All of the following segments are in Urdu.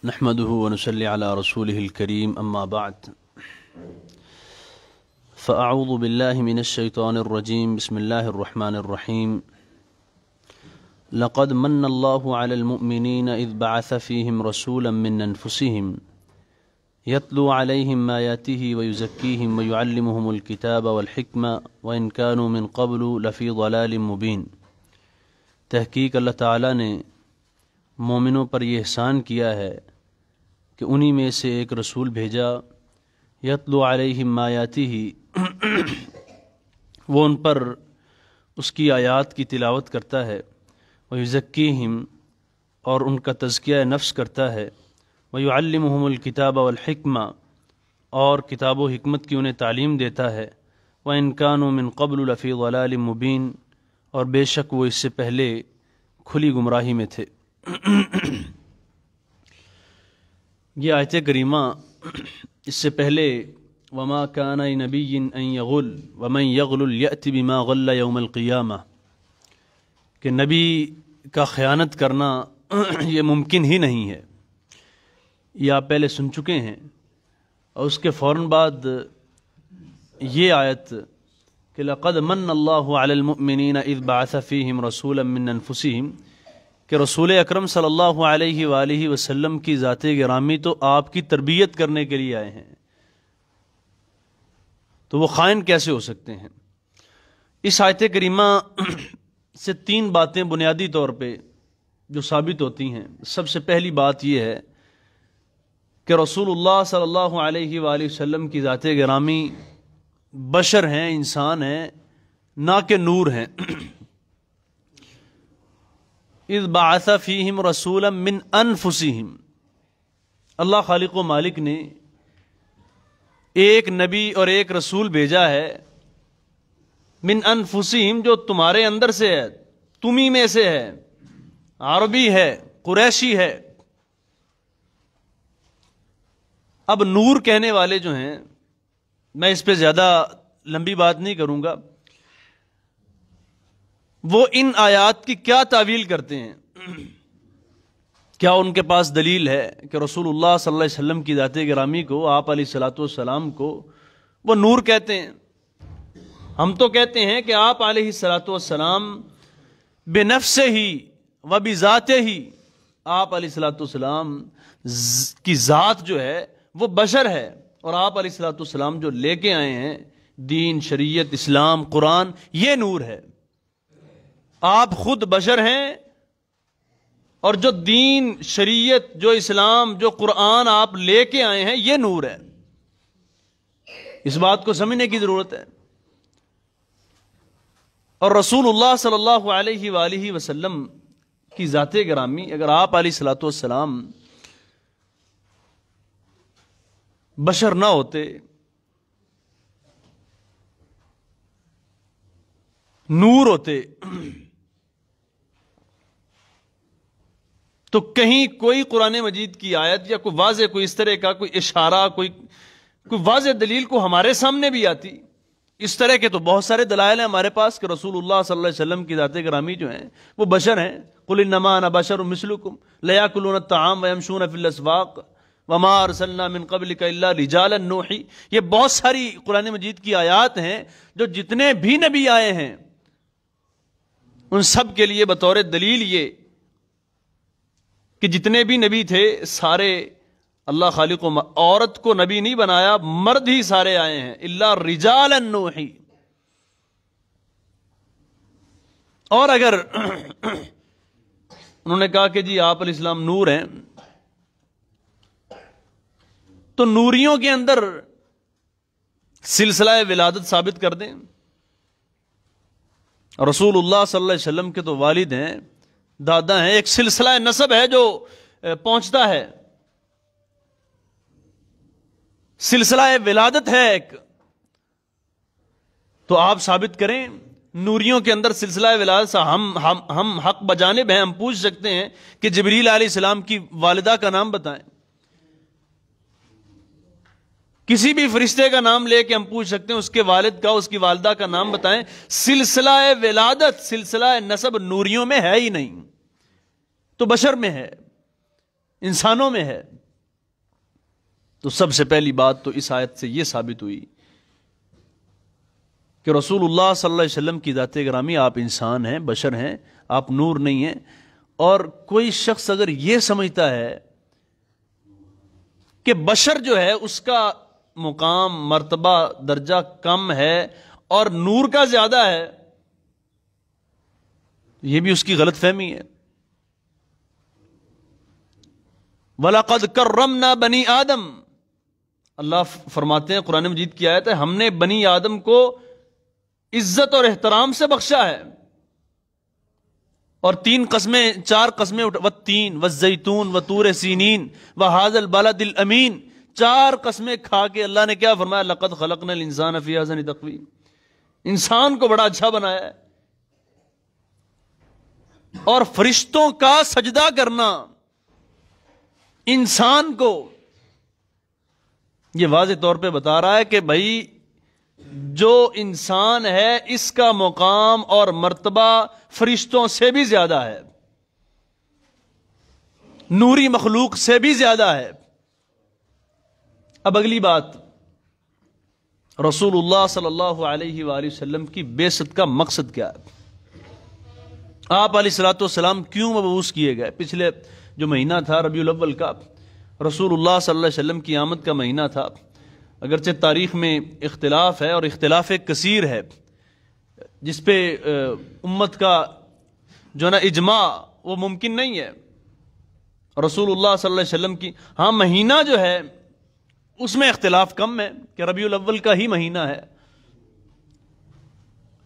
نحمده ونصلي على رسوله الكريم أما بعد فأعوذ بالله من الشيطان الرجيم بسم الله الرحمن الرحيم لقد من الله على المؤمنين إذ بعث فيهم رسولا من أنفسهم يتلو عليهم آياته ويزكيهم ويعلمهم الكتاب والحكمة وإن كانوا من قبل لفي ضلال مبين۔ تحقیق اللہ تعالیٰ نے مومنوں پر یہ احسان کیا ہے کہ انہی میں سے ایک رسول بھیجا، یتلو علیہم آیاتہ، وہ ان پر اس کی آیات کی تلاوت کرتا ہے، ویزکیہم، اور ان کا تزکیہ نفس کرتا ہے، ویعلمہم الکتاب والحکمہ، اور کتاب و حکمت کی انہیں تعلیم دیتا ہے، وإن كانوا من قبل لفی ضلال مبین، اور بے شک وہ اس سے پہلے کھلی گمراہی میں تھے۔ یہ آیت کریمہ اس سے پہلے وما کان لنبی ان یغل ومن یغل یأت بما غل یوم القیامہ، کہ نبی کا خیانت کرنا یہ ممکن ہی نہیں ہے، یہ آپ پہلے سن چکے ہیں۔ اور اس کے فوراً بعد یہ آیت کہ لقد من اللہ علی المؤمنین اذ بعث فیہم رسولا من انفسہم، کہ رسول اکرم صلی اللہ علیہ وآلہ وسلم کی ذات گرامی تو آپ کی تربیت کرنے کے لیے آئے ہیں، تو وہ خائن کیسے ہو سکتے ہیں؟ اس آیت کریمہ سے تین باتیں بنیادی طور پہ جو ثابت ہوتی ہیں۔ سب سے پہلی بات یہ ہے کہ رسول اللہ صلی اللہ علیہ وآلہ وسلم کی ذات گرامی بشر ہیں، انسان ہیں، نہ کہ نور ہیں۔ اذ بعث فیہم رسولا من انفسہم، اللہ خالق و مالک نے ایک نبی اور ایک رسول بھیجا ہے، من انفسہم، جو تمہارے اندر سے ہے، تمہیں میں سے ہے، عربی ہے، قریشی ہے۔ اب نور کہنے والے جو ہیں، میں اس پہ زیادہ لمبی بات نہیں کروں گا، وہ ان آیات کی کیا تعویل کرتے ہیں؟ کیا ان کے پاس دلیل ہے کہ رسول اللہ صلی اللہ علیہ وسلم کی ذات گرامی کو، آپ علیہ الصلوۃ والسلام کو وہ نور کہتے ہیں؟ ہم تو کہتے ہیں کہ آپ علیہ الصلوۃ والسلام بنفسہ ہی و بذاتہ ہی، آپ علیہ الصلوۃ والسلام کی ذات جو ہے وہ بشر ہے، اور آپ علیہ الصلوۃ والسلام جو لے کے آئے ہیں دین، شریعت، اسلام، قرآن، یہ نور ہے۔ آپ خود بشر ہیں، اور جو دین، شریعت، جو اسلام، جو قرآن آپ لے کے آئے ہیں یہ نور ہے۔ اس بات کو سمجھنے کی ضرورت ہے۔ اور رسول اللہ صلی اللہ علیہ وآلہ وسلم کی ذات گرامی، اگر آپ علیہ الصلوۃ والسلام بشر نہ ہوتے، نور ہوتے، تو کہیں کوئی قرآن مجید کی آیت یا کوئی واضح، کوئی اس طرح کا کوئی اشارہ، کوئی واضح دلیل کو ہمارے سامنے بھی آتی۔ اس طرح کے تو بہت سارے دلائل ہیں ہمارے پاس کہ رسول اللہ صلی اللہ علیہ وسلم کی ذات گرامی جو ہیں وہ بشر ہیں۔ قل انما انا بشر مثلکم لیاکلون الطعام ویمشون فی الاسواق وما ارسلنا من قبلک الا رجالا نوحی، یہ بہت ساری قرآن مجید کی آیات ہیں جو جتنے بھی نبی آئے ہیں ان سب کے لیے بطور دلیل یہ کہ جتنے بھی نبی تھے سارے اللہ خالق و عورت کو نبی نہیں بنایا، مرد ہی سارے آئے ہیں، الا رجالا نوحی۔ اور اگر انہوں نے کہا کہ جی آپ علیہ السلام نور ہیں، تو نوریوں کے اندر سلسلہ ولادت ثابت کر دیں۔ رسول اللہ صلی اللہ علیہ وسلم کے تو والد ہیں، دادا ہیں، ایک سلسلہ نسب ہے جو پہنچتا ہے، سلسلہ ولادت ہے ایک، تو آپ ثابت کریں۔ نوریوں کے اندر سلسلہ ولادت سے ہم حق بجانب ہیں، ہم پوچھ سکتے ہیں کہ جبریل علیہ السلام کی والدہ کا نام بتائیں، کسی بھی فرشتے کا نام لے کے ہم پوچھ سکتے ہیں اس کے والد کا، اس کی والدہ کا نام بتائیں۔ سلسلہ ولادت، سلسلہ نسب نوریوں میں ہے ہی نہیں، تو بشر میں ہے۔ انسانوں میں ہے۔ تو سب سے پہلی بات تو اس آیت سے یہ ثابت ہوئی کہ رسول اللہ صلی اللہ علیہ وسلم کی ذات گرامی، آپ انسان ہیں، بشر ہیں، آپ نور نہیں ہیں۔ اور کوئی شخص اگر یہ سمجھتا ہے کہ بشر جو ہے اس کا مقام، مرتبہ، درجہ کم ہے اور نور کا زیادہ ہے، یہ بھی اس کی غلط فہمی ہے۔ وَلَقَدْ كَرَّمْنَا بَنِي آدم، اللہ فرماتے ہیں قرآن مجید کی آیت ہے، ہم نے بنی آدم کو عزت اور احترام سے بخشا ہے۔ اور 4 قسمیں والتین والزیتون وطور سینین وہذا البلد الامین، 4 قسمیں کھا کے اللہ نے کیا فرمایا؟ لقد خلقنا الانسان فی احسن تقویم، انسان کو بڑا اچھا بنایا ہے۔ اور فرشتوں کا سجدہ کرنا انسان کو یہ واضح طور پہ بتا رہا ہے کہ بھائی جو انسان ہے اس کا مقام اور مرتبہ فرشتوں سے بھی زیادہ ہے، نوری مخلوق سے بھی زیادہ ہے۔ اب اگلی بات، رسول اللہ صلی اللہ علیہ وآلہ وسلم کی بعثت کا مقصد کیا ہے؟ آپ علیہ الصلوۃ والسلام کیوں مبعوث کیے گئے؟ پچھلے جو مہینہ تھا ربیع الاول کا، رسول اللہ صلی اللہ علیہ وسلم کی آمد کا مہینہ تھا۔ اگرچہ تاریخ میں اختلاف ہے اور اختلاف کثیر ہے، جس پہ امت کا جو ہے نا اجماع وہ ممکن نہیں ہے۔ رسول اللہ صلی اللہ علیہ وسلم کی مہینہ جو ہے اس میں اختلاف کم ہے کہ ربیع الاول کا ہی مہینہ ہے۔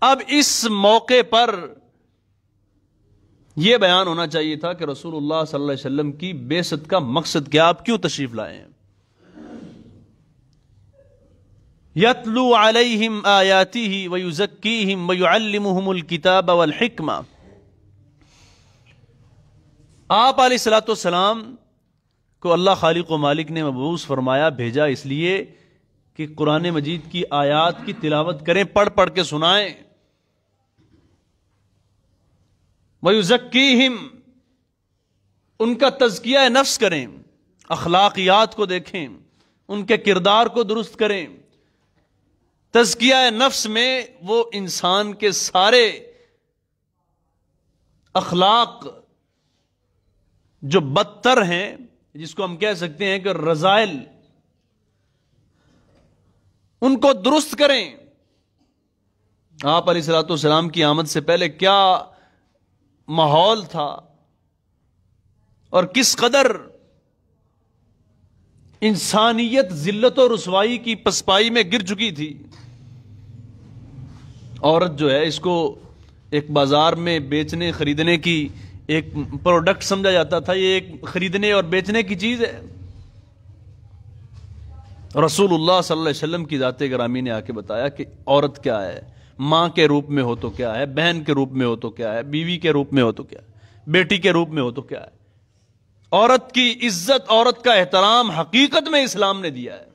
اب اس موقع پر یہ بیان ہونا چاہیے تھا کہ رسول اللہ صلی اللہ علیہ وسلم کی بعثت کا مقصد کیا، آپ کیوں تشریف لائے ہیں؟ یتلو علیہم آیاتہ ویزکیہم ویعلمہم الکتاب والحکمہ، آپ علیہ الصلوۃ والسلام کو اللہ خالق و مالک نے مبعوث فرمایا، بھیجا اس لیے کہ قرآن مجید کی آیات کی تلاوت کریں، پڑھ پڑھ کے سنائیں، وَيُزَكِّيهِمْ، ان کا تزکیہ نفس کریں، اخلاقیات کو دیکھیں، ان کے کردار کو درست کریں۔ تزکیہ نفس میں وہ انسان کے سارے اخلاق جو بدتر ہیں، جس کو ہم کہہ سکتے ہیں کہ رذائل، ان کو درست کریں۔ آپ علیہ الصلوۃ والسلام کی آمد سے پہلے کیا ماحول تھا اور کس قدر انسانیت ذلت و رسوائی کی پسپائی میں گر چکی تھی۔ عورت جو ہے اس کو ایک بازار میں بیچنے خریدنے کی ایک پروڈکٹ سمجھا جاتا تھا، یہ ایک خریدنے اور بیچنے کی چیز ہے۔ رسول اللہ صلی اللہ علیہ وسلم کی ذات گرامی نے آ کے بتایا کہ عورت کیا ہے، ماں کے روپ میں ہو تو کیا ہے، بہن کے روپ میں ہو تو کیا ہے، بیوی کے روپ میں ہو تو کیا ہے، بیٹی کے روپ میں ہو تو کیا ہے۔ عورت کی عزت، عورت کا احترام حقیقت میں اسلام نے دیا ہے۔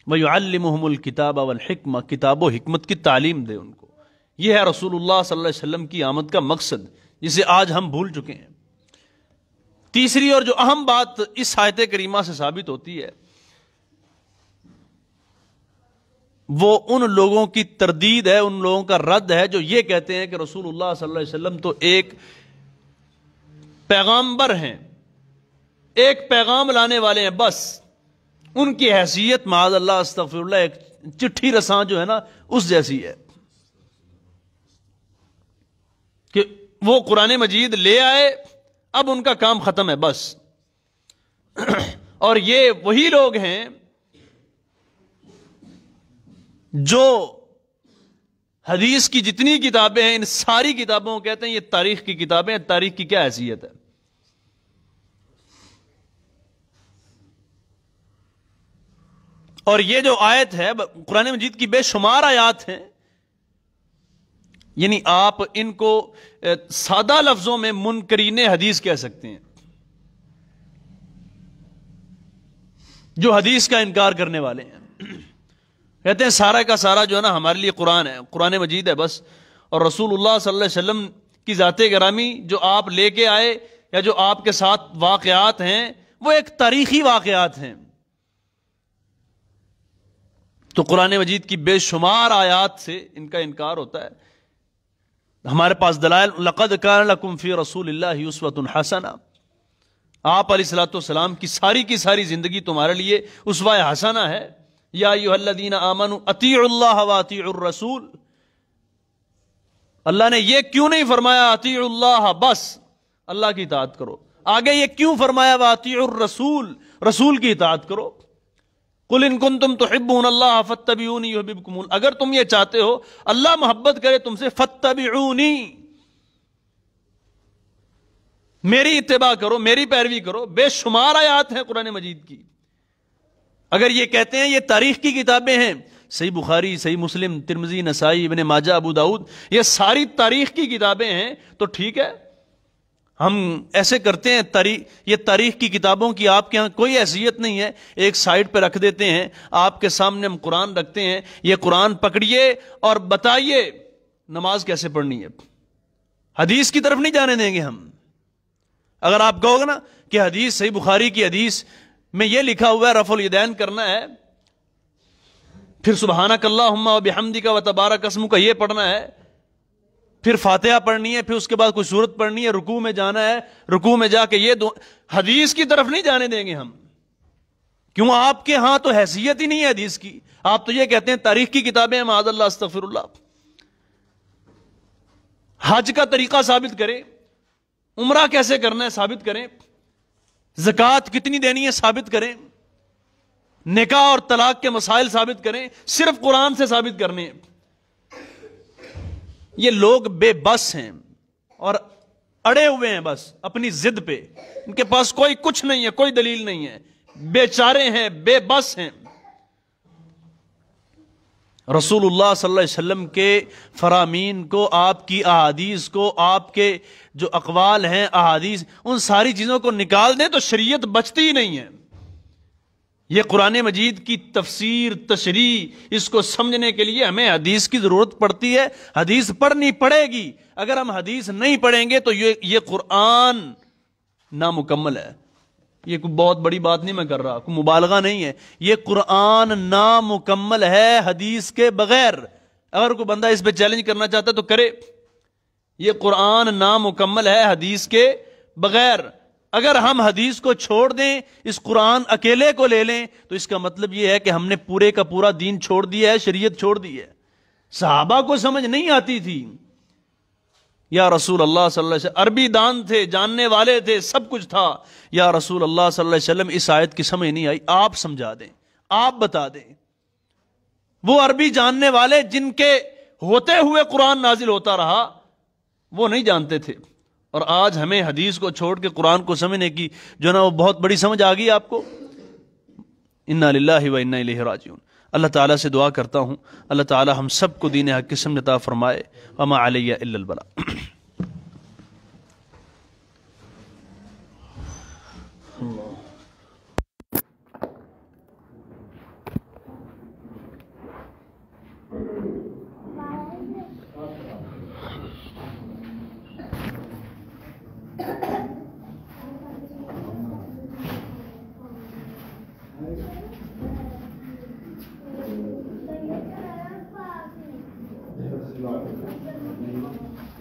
وَيُعَلِّمُهُمُ الْكِتَابَ وَالْحِكْمَةَ، کتاب و حکمت کی تعلیم دے ان کو۔ یہ ہے رسول اللہ صلی اللہ علیہ وسلم کی آمد کا مقصد، جسے آج ہم بھول چکے ہیں۔ تیسری اور جو اہم بات اس آیت کریمہ سے ثابت ہوتی ہے، وہ ان لوگوں کی تردید ہے، ان لوگوں کا رد ہے جو یہ کہتے ہیں کہ رسول اللہ صلی اللہ علیہ وسلم تو ایک پیغامبر ہیں، ایک پیغام لانے والے ہیں، بس ان کی حیثیت معاذ اللہ استغفر اللہ ایک چٹھی رساں جو ہے نا اس جیسی ہے، کہ وہ قرآن مجید لے آئے، اب ان کا کام ختم ہے بس۔ اور یہ وہی لوگ ہیں جو حدیث کی جتنی کتابیں ہیں، ان ساری کتابوں کو کہتے ہیں یہ تاریخ کی کتابیں ہیں۔ تاریخ کی کیا حیثیت ہے؟ اور یہ جو آیت ہے قرآن مجید کی بے شمار آیات ہیں، یعنی آپ ان کو سادہ لفظوں میں منکرین حدیث کہہ سکتے ہیں، جو حدیث کا انکار کرنے والے ہیں۔ کہتے ہیں سارا کا سارا جو ہے نا ہمارے لیے قرآن ہے، قرآن مجید ہے بس، اور رسول اللہ صلی اللہ علیہ وسلم کی ذات گرامی جو آپ لے کے آئے یا جو آپ کے ساتھ واقعات ہیں وہ ایک تاریخی واقعات ہیں. تو قرآن مجید کی بے شمار آیات سے ان کا انکار ہوتا ہے. ہمارے پاس دلائل، لقد کان لکم فی رسول اللہ اسوۃ حسنہ، آپ علیہ الصلوۃ والسلام کی ساری زندگی تمہارے لیے اسوہ حسنہ ہے. یا ایھا الذین آمنوا اطیعوا اللہ واطیعوا الرسول. اللہ نے یہ کیوں نہیں فرمایا اطیعوا اللہ بس اللہ کی اطاعت کرو، آگے یہ کیوں فرمایا واطیعوا الرسول، رسول کی اطاعت کرو. قل ان کنتم تحبون اللہ فاتبعونی یحببکم اللہ، اگر تم یہ چاہتے ہو اللہ محبت کرے تم سے، فاتبعونی، میری اتباع کرو، میری پیروی کرو. بے شمار آیات ہیں قرآن مجید کی. اگر یہ کہتے ہیں یہ تاریخ کی کتابیں ہیں، صحیح بخاری، صحیح مسلم، ترمذی، نسائی، ابن ماجہ، ابو داؤد، یہ ساری تاریخ کی کتابیں ہیں تو ٹھیک ہے. ہم ایسے کرتے ہیں، یہ تاریخ کی کتابوں کی آپ کے ہاں کوئی حیثیت نہیں ہے، ایک سائڈ پہ رکھ دیتے ہیں. آپ کے سامنے ہم قرآن رکھتے ہیں، یہ قرآن پکڑیے اور بتائیے نماز کیسے پڑھنی ہے. حدیث کی طرف نہیں جانے دیں گے ہم. اگر آپ کہو گے نا کہ حدیث، صحیح بخاری کی حدیث میں یہ لکھا ہوا ہے رفع الیدین کرنا ہے، پھر سبحانک اللہم و بحمدک و تبارک اسمک یہ پڑھنا ہے، پھر فاتحہ پڑھنی ہے، پھر اس کے بعد کوئی سورت پڑھنی ہے، رکوع میں جانا ہے، رکوع میں جا کے یہ حدیث کی طرف نہیں جانے دیں گے ہم. کیوں؟ آپ کے ہاں تو حیثیت ہی نہیں ہے حدیث کی. آپ تو یہ کہتے ہیں تاریخ کی کتابیں ہیں، معاذ اللہ استغفر اللہ. حج کا طریقہ ثابت کریں، عمرہ کیسے کرنا ہے ثابت کریں، زکوٰۃ کتنی دینی ہے ثابت کریں، نکاح اور طلاق کے مسائل ثابت کریں، صرف قرآن سے ثابت کرنے. یہ لوگ بے بس ہیں اور اڑے ہوئے ہیں بس اپنی ضد پہ، ان کے پاس کوئی کچھ نہیں ہے، کوئی دلیل نہیں ہے، بیچارے ہیں، بے بس ہیں. رسول اللہ صلی اللہ علیہ وسلم کے فرامین کو، آپ کی احادیث کو، آپ کے جو اقوال ہیں احادیث، ان ساری چیزوں کو نکال دیں تو شریعت بچتی ہی نہیں ہے. یہ قرآن مجید کی تفسیر، تشریح، اس کو سمجھنے کے لیے ہمیں حدیث کی ضرورت پڑتی ہے. حدیث پڑھنی پڑے گی. اگر ہم حدیث نہیں پڑھیں گے تو یہ قرآن نامکمل ہے. یہ کوئی بہت بڑی بات نہیں میں کر رہا، کوئی مبالغہ نہیں ہے. یہ قرآن نامکمل ہے حدیث کے بغیر. اگر کوئی بندہ اس پہ چیلنج کرنا چاہتا ہے تو کرے. یہ قرآن نامکمل ہے حدیث کے بغیر. اگر ہم حدیث کو چھوڑ دیں، اس قرآن اکیلے کو لے لیں، تو اس کا مطلب یہ ہے کہ ہم نے پورے کا پورا دین چھوڑ دیا ہے، شریعت چھوڑ دی ہے. صحابہ کو سمجھ نہیں آتی تھی. یا رسول اللہ صلی اللہ علیہ وسلم عربی دان تھے، جاننے والے تھے، سب کچھ تھا. یا رسول اللہ صلی اللہ علیہ وسلم اس آیت کی سمجھ نہیں آئی، آپ سمجھا دیں، آپ بتا دیں. وہ عربی جاننے والے جن کے ہوتے ہوئے قرآن نازل ہوتا رہا، وہ نہیں جانتے تھے. اور آج ہمیں حدیث کو چھوڑ کے قرآن کو سمجھنے کی جو نا وہ بہت بڑی سمجھ آ گئی آپ کو. انا للہ و انا الیہ راجعون. اللہ تعالیٰ سے دعا کرتا ہوں اللہ تعالیٰ ہم سب کو دین حق کی سمجھ عطا فرمائے. وما علی الا البلاغ.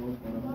Thank you.